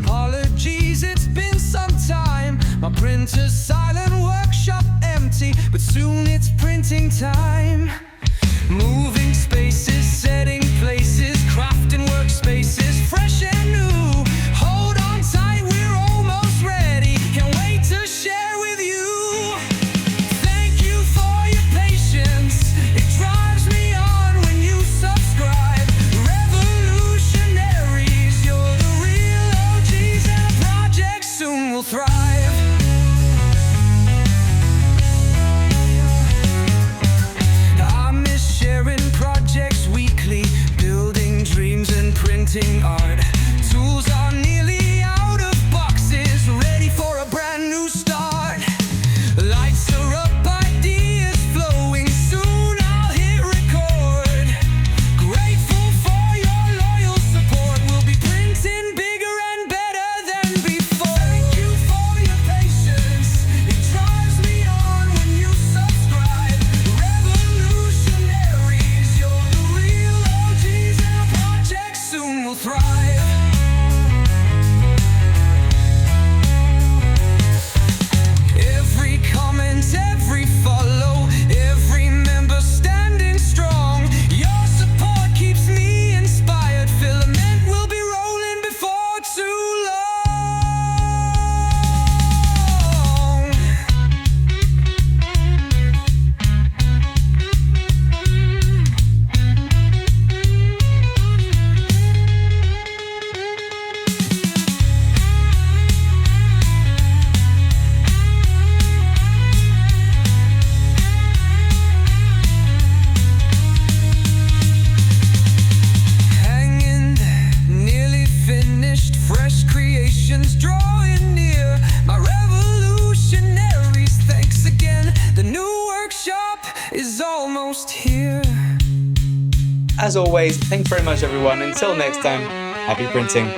Apologies, it's been some time. My printer's silent, workshop empty, but soon it's printing time. Moving spaces, setting places, crafting workspaces, fresh and new. Hold on tight, we're almost ready. Can't wait to share with you. Thank you for your patience. It drives me on when you subscribe. Revolutionaries, you're the real OGs, and our project soon will thrive. Printing art. Tools are nearly out of boxes, ready for a brand new start. Lights are up, ideas flowing, soon I'll hit record. Grateful for your loyal support, we'll be printing bigger and better than before. Thank you for your patience, it drives me on when you subscribe. Revolutionaries, you're the real OGs, and our project soon will thrive. Every comment, every follow, every member standing strong. Your support keeps me inspired. Filament will be rolling before too long. Fresh creations drawing near. My revolutionaries, thanks again. The new workshop is almost here. As always, thanks very much everyone. Until next time, happy printing.